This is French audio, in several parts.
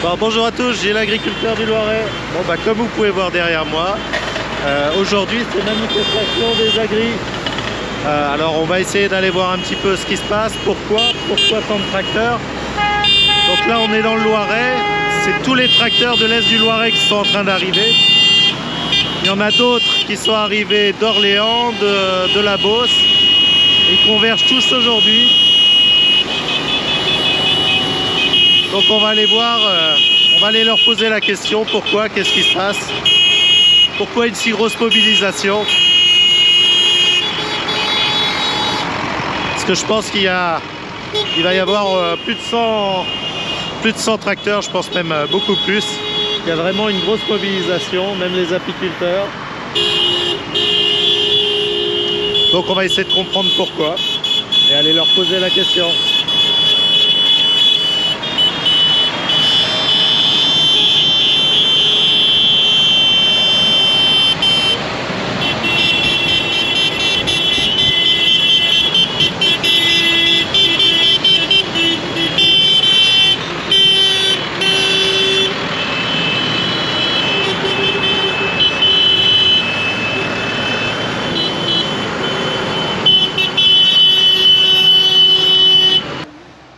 Bon, bonjour à tous, j'ai l'agriculteur du Loiret. Bon, comme vous pouvez voir derrière moi, aujourd'hui c'est manifestation des agris. Alors on va essayer d'aller voir un petit peu ce qui se passe, pourquoi tant de tracteurs. Donc là on est dans le Loiret, c'est tous les tracteurs de l'Est du Loiret qui sont en train d'arriver. Il y en a d'autres qui sont arrivés d'Orléans, de la Beauce. Ils convergent tous aujourd'hui. Donc on va aller voir, on va aller leur poser la question, pourquoi, qu'est-ce qui se passe, pourquoi une si grosse mobilisation. Parce que je pense qu'il va y avoir plus de 100 tracteurs, je pense même beaucoup plus. Il y a vraiment une grosse mobilisation, même les apiculteurs. Donc on va essayer de comprendre pourquoi et aller leur poser la question.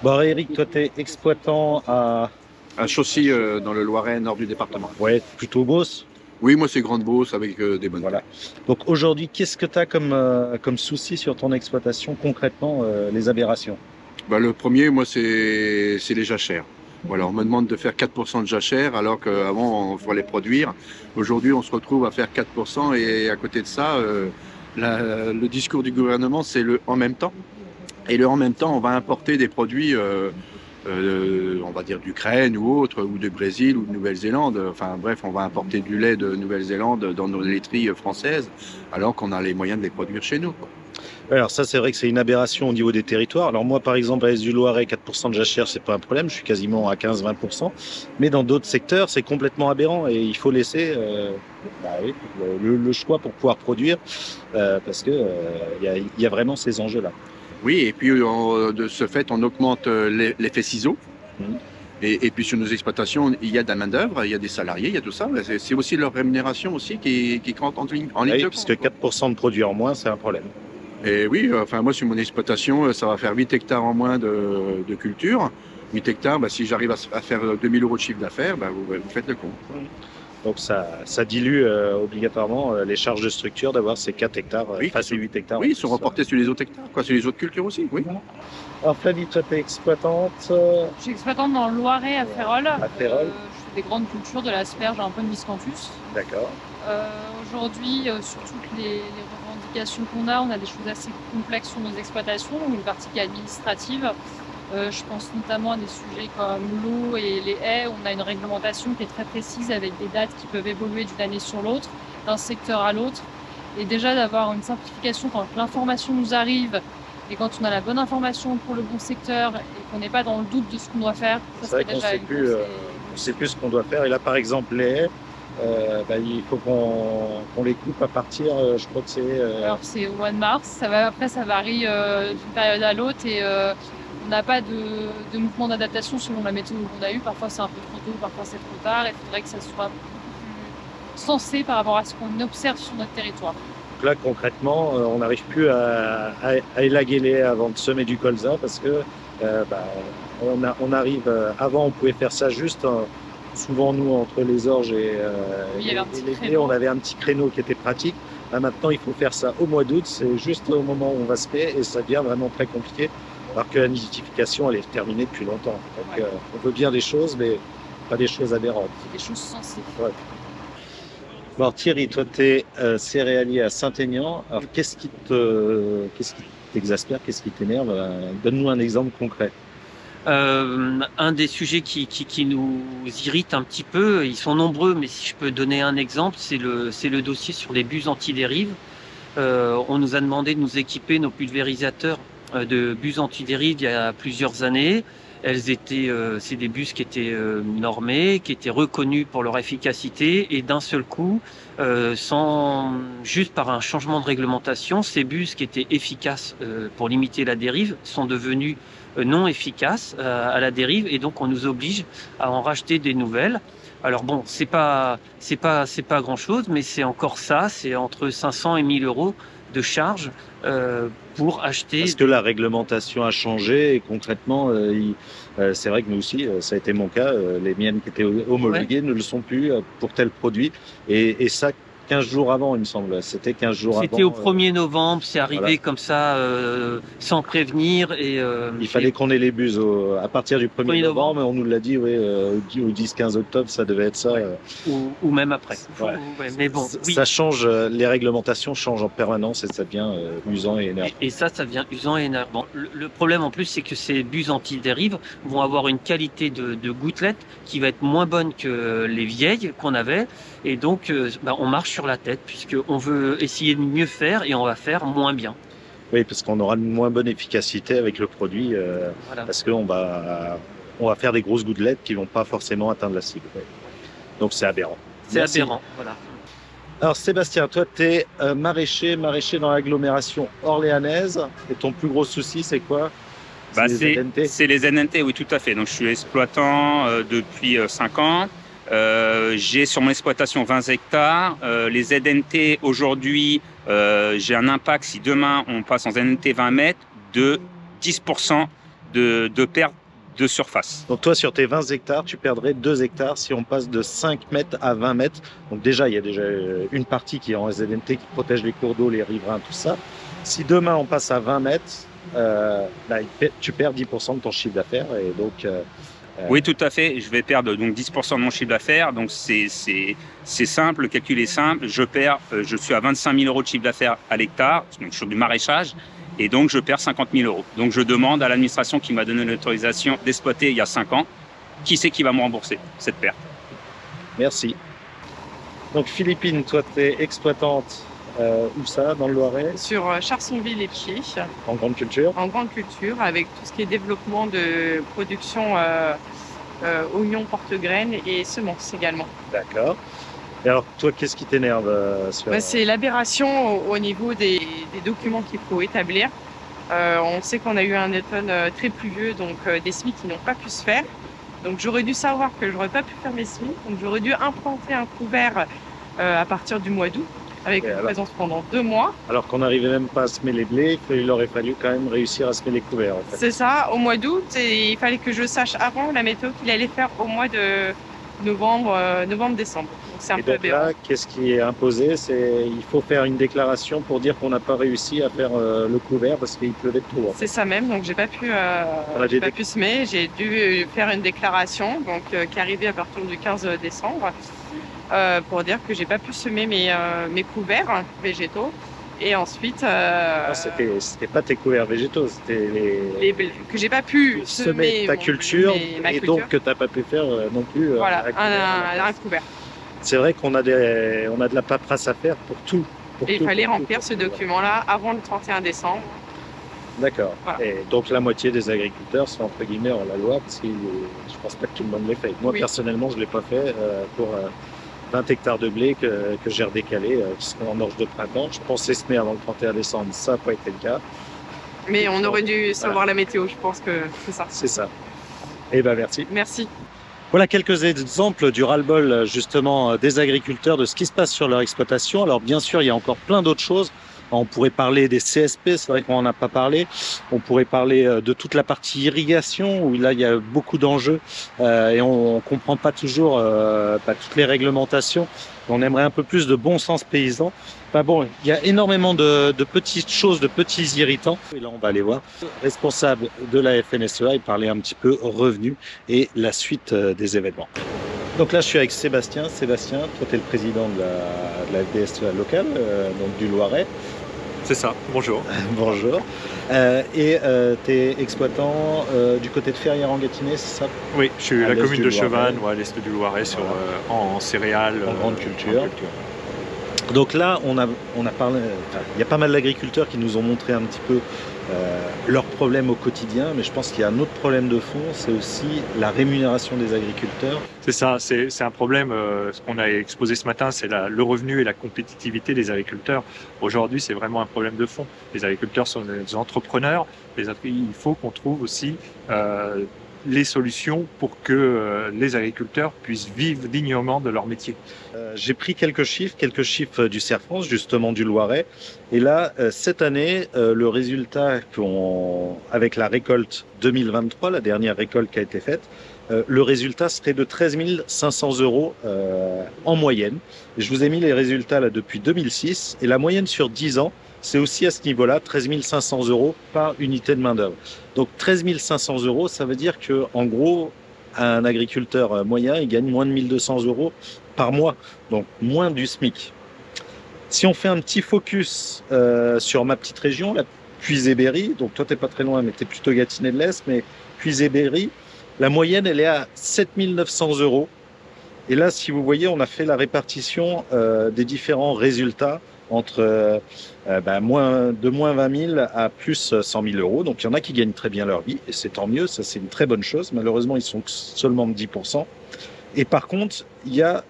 Bon, Eric, toi, tu es exploitant à Chaussy dans le Loiret, nord du département. ouais, plutôt Beauce. Oui, moi c'est Grande Beauce avec des bonnes. Voilà. Donc aujourd'hui, qu'est-ce que tu as comme souci sur ton exploitation concrètement, les aberrations? Le premier, moi, c'est les jachères. Voilà, on me demande de faire 4% de jachères alors qu'avant, on fallait les produire. Aujourd'hui, on se retrouve à faire 4% et à côté de ça, le discours du gouvernement, c'est le en même temps. Et le en même temps, on va importer des produits, on va dire d'Ukraine ou autre, ou du Brésil ou de Nouvelle-Zélande. Enfin bref, on va importer du lait de Nouvelle-Zélande dans nos laiteries françaises alors qu'on a les moyens de les produire chez nous, quoi. Alors ça, c'est vrai que c'est une aberration au niveau des territoires. Alors moi, par exemple, à l'Est du Loiret, 4% de jachère, c'est pas un problème. Je suis quasiment à 15-20%. Mais dans d'autres secteurs, c'est complètement aberrant et il faut laisser oui, le choix pour pouvoir produire parce que y a vraiment ces enjeux-là. Oui, et puis de ce fait, on augmente l'effet ciseau. Mhm. Et puis sur nos exploitations, il y a de la main-d'œuvre, il y a des salariés, il y a tout ça. C'est aussi leur rémunération aussi qui compte en ligne Oui, de puisque compte, quoi. 4% de produits en moins, c'est un problème. Et oui, enfin moi sur mon exploitation, ça va faire 8 hectares en moins de culture. 8 hectares, si j'arrive à faire 2000 € de chiffre d'affaires, vous faites le compte. Donc ça dilue obligatoirement les charges de structure d'avoir ces 4 hectares, Oui, ces 8 hectares. Oui, ils sont reportés sur les autres hectares, quoi, sur les autres cultures aussi. Oui. Alors Flavie, toi tu es exploitante Je suis exploitante dans le Loiret à Férolles. À Férolles. Je fais des grandes cultures, de l'asperge, un peu de miscanthus. D'accord. Aujourd'hui, sur toutes les revendications qu'on a, on a des choses assez complexes sur nos exploitations, une partie qui est administrative. Je pense notamment à des sujets comme l'eau et les haies. On a une réglementation qui est très précise avec des dates qui peuvent évoluer d'une année sur l'autre, d'un secteur à l'autre. Et déjà d'avoir une simplification quand l'information nous arrive et quand on a la bonne information pour le bon secteur et qu'on n'est pas dans le doute de ce qu'on doit faire. C'est vrai qu'on ne sait plus ce qu'on doit faire. Et là, par exemple, les haies, il faut qu'on les coupe à partir, je crois que c'est... Alors c'est au mois de mars. Après, ça varie d'une période à l'autre et on n'a pas de mouvement d'adaptation selon la météo qu'on a eue. Parfois c'est un peu trop tôt, parfois c'est trop tard. Il faudrait que ça soit plus sensé par rapport à ce qu'on observe sur notre territoire. Donc là, concrètement, on n'arrive plus à élaguer les haies avant de semer du colza parce que on arrive... avant, on pouvait faire ça juste... souvent, nous, entre les orges et les blés, on avait un petit créneau qui était pratique. Là, maintenant, il faut faire ça au mois d'août. C'est juste au moment où on va semer et ça devient vraiment très compliqué. Alors que la nidification, elle est terminée depuis longtemps. Donc, on veut bien des choses, mais pas des choses aberrantes. Des choses sensées. Ouais. Bon, Thierry, toi, tu es céréalier à Saint-Aignan. Alors, qu'est-ce qui t'exaspère, qu'est-ce qui t'énerve? Donne-nous un exemple concret. Un des sujets qui nous irrite un petit peu, ils sont nombreux, mais si je peux donner un exemple, c'est le dossier sur les bus anti-dérive. On nous a demandé de nous équiper nos pulvérisateurs de bus anti-dérive il y a plusieurs années. C'est des bus qui étaient normés, qui étaient reconnus pour leur efficacité, et d'un seul coup, juste par un changement de réglementation, ces bus qui étaient efficaces pour limiter la dérive sont devenus non efficaces à la dérive, et donc on nous oblige à en racheter des nouvelles. Alors bon, c'est pas grand chose, mais c'est encore ça, c'est entre 500 et 1000 euros de charges pour acheter. Parce que la réglementation a changé et concrètement, c'est vrai que nous aussi, ça a été mon cas, les miennes qui étaient homologuées ne le sont plus pour tel produit. Et ça, 15 jours avant, il me semble. C'était 15 jours avant. C'était au 1er novembre, c'est arrivé voilà. comme ça, sans prévenir. Il fallait qu'on ait les bus à partir du 1er novembre, mais on nous l'a dit, oui, au 10-15 octobre, ça devait être ça. Ou même après. Ouais. Ouais, mais bon, oui. Ça change, les réglementations changent en permanence et ça devient usant et énervant. Et ça devient usant et énervant. Le problème en plus, c'est que ces bus anti-dérive vont avoir une qualité de gouttelettes qui va être moins bonne que les vieilles qu'on avait. Et donc, on marche sur la tête puisqu'on veut essayer de mieux faire et on va faire moins bien. Oui, parce qu'on aura une moins bonne efficacité avec le produit, Voilà. parce qu'on va faire des grosses gouttelettes qui vont pas forcément atteindre la cible. Donc c'est aberrant. C'est Merci. aberrant, voilà. Alors Sébastien, toi tu es maraîcher dans l'agglomération orléanaise, et ton plus gros souci c'est quoi? C'est les ZNT, oui, tout à fait. Donc je suis exploitant depuis 5 ans. J'ai sur mon exploitation 20 hectares. Les ZNT aujourd'hui, j'ai un impact si demain on passe en ZNT 20 mètres de 10% de perte de surface. Donc toi sur tes 20 hectares, tu perdrais 2 hectares si on passe de 5 mètres à 20 mètres. Donc déjà, il y a déjà une partie qui est en ZNT qui protège les cours d'eau, les riverains, tout ça. Si demain on passe à 20 mètres, tu perds 10% de ton chiffre d'affaires et donc... Oui, tout à fait. Je vais perdre donc 10% de mon chiffre d'affaires. Donc c'est simple, le calcul est simple. Je suis à 25 000 euros de chiffre d'affaires à l'hectare, donc sur du maraîchage, et donc je perds 50 000 euros. Donc je demande à l'administration qui m'a donné l'autorisation d'exploiter il y a 5 ans, qui c'est qui va me rembourser cette perte. Merci. Donc Philippine, toi tu es exploitante où ça, dans le Loiret? Sur Charsonville et Pied, En grande culture? en grande culture, avec tout ce qui est développement de production oignons, porte-graines et semences également. D'accord. Et alors toi, qu'est-ce qui t'énerve sur... C'est l'aberration au niveau des documents qu'il faut établir. On sait qu'on a eu un automne très pluvieux, donc des semis qui n'ont pas pu se faire. Donc j'aurais dû savoir que j'aurais pas pu faire mes semis, donc j'aurais dû implanter un couvert à partir du mois d'août, avec une présence pendant 2 mois. Alors qu'on n'arrivait même pas à semer les blés, il aurait fallu quand même réussir à semer les couverts. En fait. C'est ça, au mois d'août, et il fallait que je sache avant la météo qu'il allait faire au mois de novembre-décembre. Donc c'est un et peu donc aberrant. là, qu'est-ce qui est imposé? C'est il faut faire une déclaration pour dire qu'on n'a pas réussi à faire le couvert parce qu'il pleuvait trop. En fait. C'est ça même, donc j'ai pas pu semer, j'ai dû faire une déclaration donc qui est arrivée à partir du 15 décembre pour dire que j'ai pas pu semer mes couverts végétaux. Et ensuite, c'était pas tes couverts végétaux, c'était que j'ai pas pu semer ta culture et donc que t'as pas pu faire non plus. Voilà, un couvert. C'est vrai qu'on a de la paperasse à faire pour tout. Et il fallait remplir ce document-là avant le 31 décembre. D'accord. Voilà. Et donc la moitié des agriculteurs sont entre guillemets hors la loi parce que je pense pas que tout le monde l'ait fait. Moi personnellement, je l'ai pas fait pour 20 hectares de blé que j'ai redécalé en orge de printemps. Je pensais semer avant le 31 décembre, ça n'a pas été le cas. Mais on aurait dû savoir la météo, je pense que c'est ça. C'est ça. Eh ben merci. Merci. Voilà quelques exemples du ras-le-bol justement des agriculteurs, de ce qui se passe sur leur exploitation. Alors bien sûr, il y a encore plein d'autres choses. On pourrait parler des CSP, c'est vrai qu'on n'en a pas parlé. On pourrait parler de toute la partie irrigation, où là, il y a beaucoup d'enjeux et on ne comprend pas toujours toutes les réglementations. On aimerait un peu plus de bon sens paysan. Enfin bon, il y a énormément de petites choses, de petits irritants. Et là, on va aller voir. Responsable de la FNSEA, il parlait un petit peu revenus et la suite des événements. Donc là, je suis avec Sébastien. Sébastien, toi, tu es le président de la FDSEA locale, donc du Loiret. C'est ça, bonjour. Bonjour. Et tu es exploitant du côté de Ferrières-en-Gâtinais, c'est ça? Oui, je suis à la commune de Chevannes, Loiret. à l'est du Loiret, en céréales. En grande culture. Donc là, on a parlé, enfin, il y a pas mal d'agriculteurs qui nous ont montré un petit peu leurs problèmes au quotidien, mais je pense qu'il y a un autre problème de fond, c'est aussi la rémunération des agriculteurs. C'est ça, c'est un problème, ce qu'on a exposé ce matin, c'est le revenu et la compétitivité des agriculteurs. Aujourd'hui, c'est vraiment un problème de fond. Les agriculteurs sont des entrepreneurs, il faut qu'on trouve aussi les solutions pour que les agriculteurs puissent vivre dignement de leur métier. J'ai pris quelques chiffres du CERFRANS, justement du Loiret. Et là, cette année, le résultat avec la récolte 2023, la dernière récolte qui a été faite, le résultat serait de 13 500 € en moyenne. Et je vous ai mis les résultats là depuis 2006. Et la moyenne sur 10 ans, c'est aussi à ce niveau-là, 13 500 € par unité de main-d'œuvre. Donc 13 500 €, ça veut dire que, en gros, un agriculteur moyen, il gagne moins de 1 200 € par mois, donc moins du SMIC. Si on fait un petit focus sur ma petite région, la Puisé-Berry, donc toi t'es pas très loin, mais t'es plutôt Gâtinais de l'Est, mais Puisé-Berry, la moyenne elle est à 7 900 €. Et là, si vous voyez, on a fait la répartition des différents résultats entre de moins 20 000 à plus 100 000 €. Donc il y en a qui gagnent très bien leur vie, et c'est tant mieux, ça c'est une très bonne chose. Malheureusement, ils sont seulement de 10%. Et par contre, il y a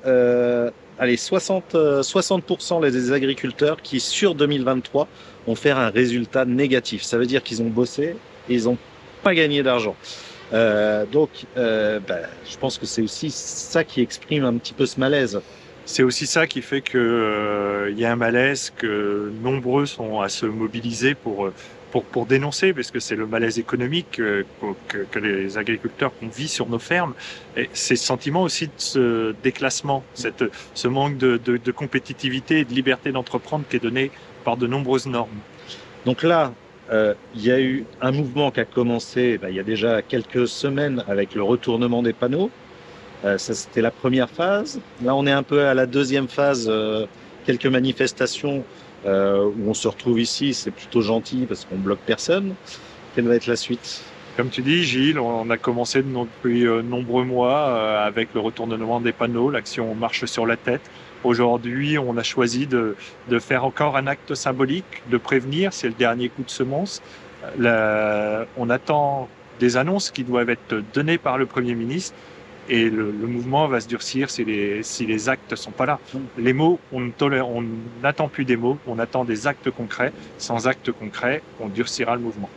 60% des agriculteurs qui, sur 2023, vont faire un résultat négatif. Ça veut dire qu'ils ont bossé et ils n'ont pas gagné d'argent. Je pense que c'est aussi ça qui exprime un petit peu ce malaise. C'est aussi ça qui fait que y a un malaise, que nombreux sont à se mobiliser pour dénoncer, parce que c'est le malaise économique que les agriculteurs qu'on vit sur nos fermes. Et c'est ce sentiment aussi de ce déclassement, ce manque de compétitivité et de liberté d'entreprendre qui est donné par de nombreuses normes. Donc là, il y a eu un mouvement qui a commencé il y a déjà quelques semaines avec le retournement des panneaux. Ça, c'était la première phase. Là, on est un peu à la deuxième phase, quelques manifestations où on se retrouve ici. C'est plutôt gentil parce qu'on bloque personne. Quelle va être la suite? Comme tu dis, Gilles, on a commencé depuis nombreux mois avec le retournement des panneaux, l'action Marche sur la tête. Aujourd'hui, on a choisi de faire encore un acte symbolique, de prévenir, c'est le dernier coup de semonce. On attend des annonces qui doivent être données par le Premier ministre. Et le mouvement va se durcir si les actes sont pas là. Les mots, on n'attend plus des mots, on attend des actes concrets. Sans actes concrets, on durcira le mouvement.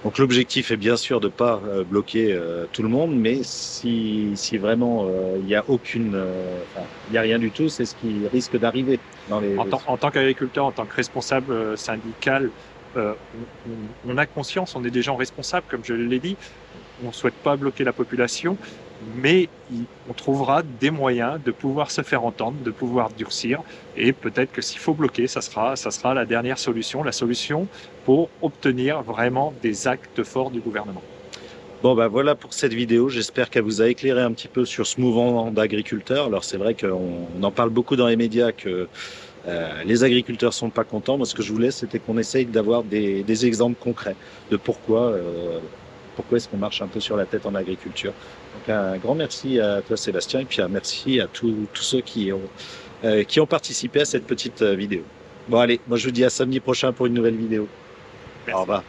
Donc l'objectif est bien sûr de pas bloquer tout le monde, mais si vraiment il y a rien du tout, c'est ce qui risque d'arriver dans les. En tant qu'agriculteur, en tant que responsable syndical, on a conscience, on est des gens responsables, comme je l'ai dit. On ne souhaite pas bloquer la population, mais on trouvera des moyens de pouvoir se faire entendre, de pouvoir durcir, et peut-être que s'il faut bloquer, ça sera la dernière solution, la solution pour obtenir vraiment des actes forts du gouvernement. Bon voilà pour cette vidéo, j'espère qu'elle vous a éclairé un petit peu sur ce mouvement d'agriculteurs. Alors c'est vrai qu'on en parle beaucoup dans les médias que les agriculteurs sont pas contents. Moi ce que je voulais, c'était qu'on essaye d'avoir des exemples concrets de pourquoi est-ce qu'on marche un peu sur la tête en agriculture. Donc un grand merci à toi Sébastien, et puis un merci à tous ceux qui ont participé à cette petite vidéo. Bon allez, moi je vous dis à samedi prochain pour une nouvelle vidéo. Merci. Au revoir.